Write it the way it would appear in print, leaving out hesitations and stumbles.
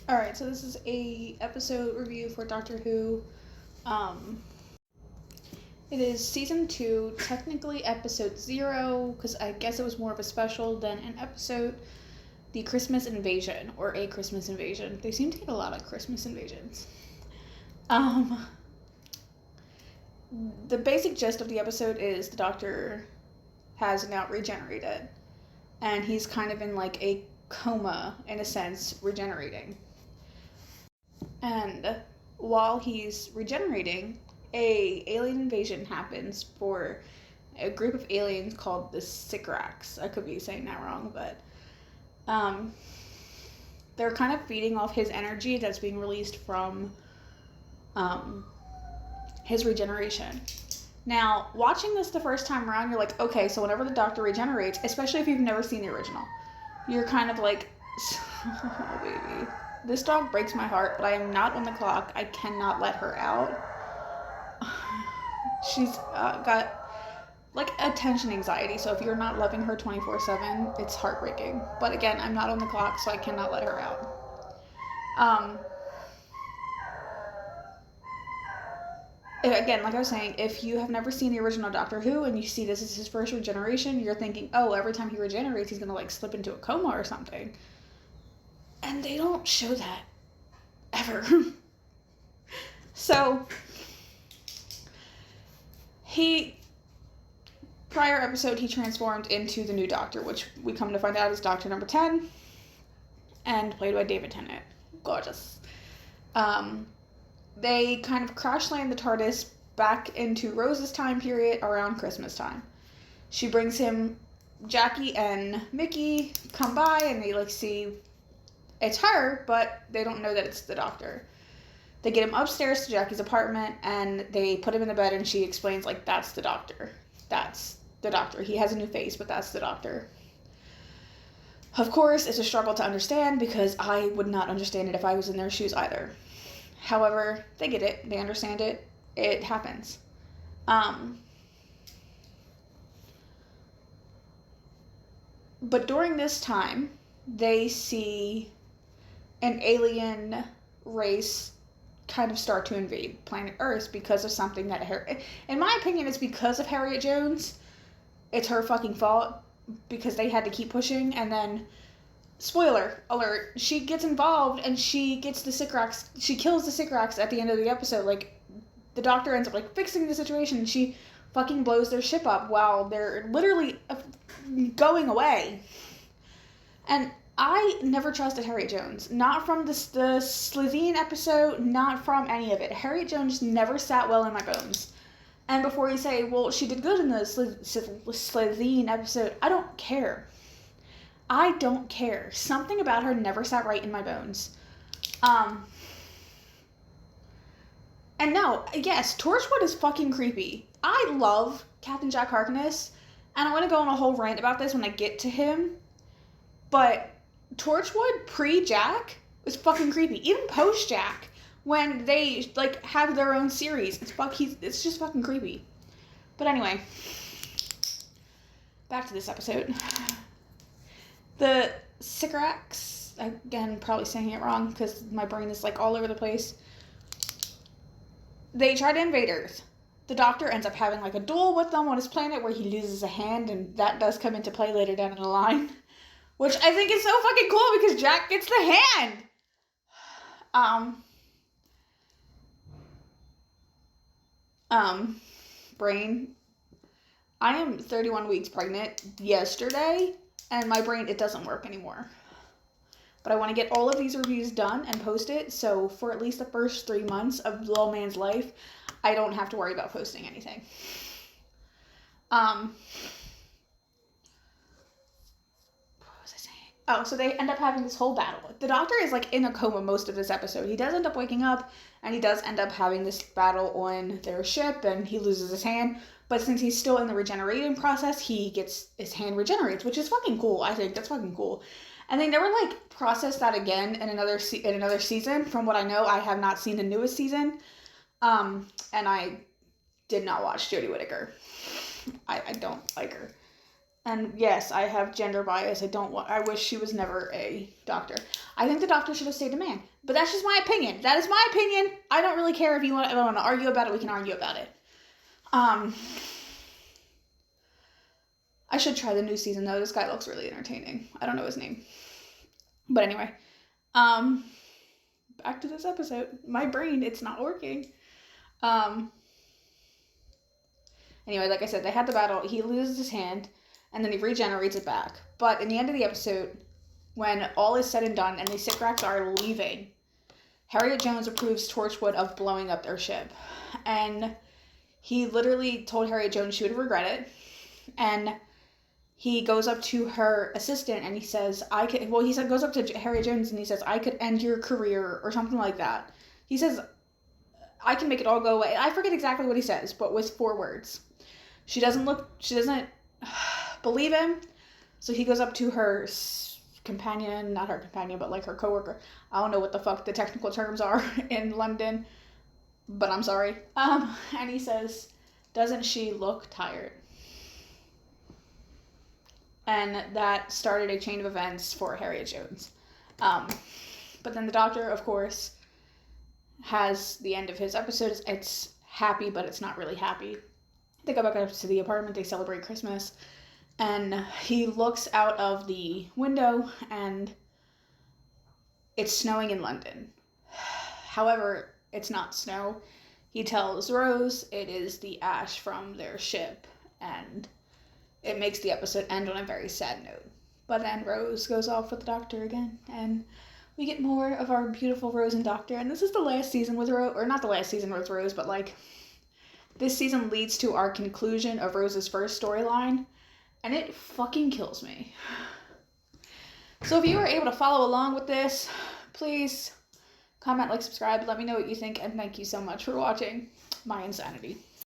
Alright, so this is a episode review for Doctor Who. Um, it is season 2, technically episode 0, because I guess it was more of a special than an episode. The Christmas Invasion, or A Christmas Invasion. They seem to get a lot of Christmas invasions. The basic gist of the episode is the Doctor has now regenerated, and he's kind of in like a coma, in a sense, regenerating. And while he's regenerating, a alien invasion happens for a group of aliens called the Sycorax. I could be saying that wrong, but they're kind of feeding off his energy that's being released from his regeneration. Now, watching this the first time around, you're like, okay, so whenever the Doctor regenerates, especially if you've never seen the original, you're kind of like, oh, baby. This dog breaks my heart, but I am not on the clock. I cannot let her out. She's got, like, attention anxiety, so if you're not loving her 24/7, it's heartbreaking. But again, I'm not on the clock, so I cannot let her out. Again, like I was saying, if you have never seen the original Doctor Who and you see this as his first regeneration, you're thinking, oh, every time he regenerates, he's going to, like, slip into a coma or something. And they don't show that. Ever. So, prior episode, he transformed into the new Doctor, which we come to find out is Doctor number 10, and played by David Tennant. Gorgeous. They kind of crash land the TARDIS back into Rose's time period around Christmas time. She brings him, Jackie and Mickey come by and they like see it's her, but they don't know that it's the Doctor. They get him upstairs to Jackie's apartment and they put him in the bed and she explains like, that's the Doctor. That's the Doctor. He has a new face, but that's the Doctor. Of course, it's a struggle to understand because I would not understand it if I was in their shoes either. However, they get it. They understand it. It happens. But during this time, they see an alien race kind of start to invade planet Earth because of something that, in my opinion, it's because of Harriet Jones. It's her fucking fault because they had to keep pushing, and then spoiler alert, she gets involved and she gets the Sycorax, she kills the Sycorax at the end of the episode. Like, the Doctor ends up like fixing the situation and she fucking blows their ship up while they're literally going away. And I never trusted Harriet Jones. Not from the Slitheen episode, not from any of it. Harriet Jones never sat well in my bones. And before you say, well, she did good in the Slitheen episode, I don't care. I don't care. Something about her never sat right in my bones. And no, yes, Torchwood is fucking creepy. I love Captain Jack Harkness, and I'm going to go on a whole rant about this when I get to him, but Torchwood pre-Jack was fucking creepy. Even post-Jack, when they, like, have their own series, it's just fucking creepy. But anyway, back to this episode. The Sycorax, again, probably saying it wrong because my brain is like all over the place. They try to invade Earth. The Doctor ends up having like a duel with them on his planet where he loses a hand, and that does come into play later down in the line. Which I think is so fucking cool because Jack gets the hand! Brain. I am 31 weeks pregnant yesterday. And my brain, it doesn't work anymore. But I want to get all of these reviews done and post it, so for at least the first 3 months of Little Man's life, I don't have to worry about posting anything. What was I saying? Oh, so they end up having this whole battle. The Doctor is like in a coma most of this episode. He does end up waking up, and he does end up having this battle on their ship, and he loses his hand. But since he's still in the regenerating process, he gets his hand regenerates, which is fucking cool. I think that's fucking cool. And they never like process that again in another season. From what I know, I have not seen the newest season, and I did not watch Jodie Whittaker. I don't like her. And yes, I have gender bias. I wish she was never a doctor. I think the doctor should have stayed a man. But that's just my opinion. That is my opinion. I don't really care if you want to argue about it. We can argue about it. I should try the new season though. This guy looks really entertaining. I don't know his name. But anyway, back to this episode. My brain, it's not working. Anyway, like I said, they had the battle. He loses his hand, and then he regenerates it back. But in the end of the episode, when all is said and done, and the Sycorax are leaving, Harriet Jones approves Torchwood of blowing up their ship. And he literally told Harriet Jones she would regret it. And he goes up to her assistant and he says, goes up to Harriet Jones and he says, I could end your career or something like that. He says, I can make it all go away. I forget exactly what he says, but with 4 words. She doesn't believe him. So he goes up to her companion, not her companion, but like her coworker. I don't know what the fuck the technical terms are in London, but I'm sorry. And he says, doesn't she look tired? And that started a chain of events for Harriet Jones. But then the doctor, of course, has the end of his episode. It's happy, but it's not really happy. They go back up to the apartment. They celebrate Christmas. And he looks out of the window, and it's snowing in London. However, it's not snow. He tells Rose it is the ash from their ship, and it makes the episode end on a very sad note. But then Rose goes off with the doctor again, and we get more of our beautiful Rose and Doctor. And this is the last season with Rose, or not the last season with Rose, but like this season leads to our conclusion of Rose's first storyline, and it fucking kills me. So if you are able to follow along with this, please comment, like, subscribe, let me know what you think, and thank you so much for watching my insanity.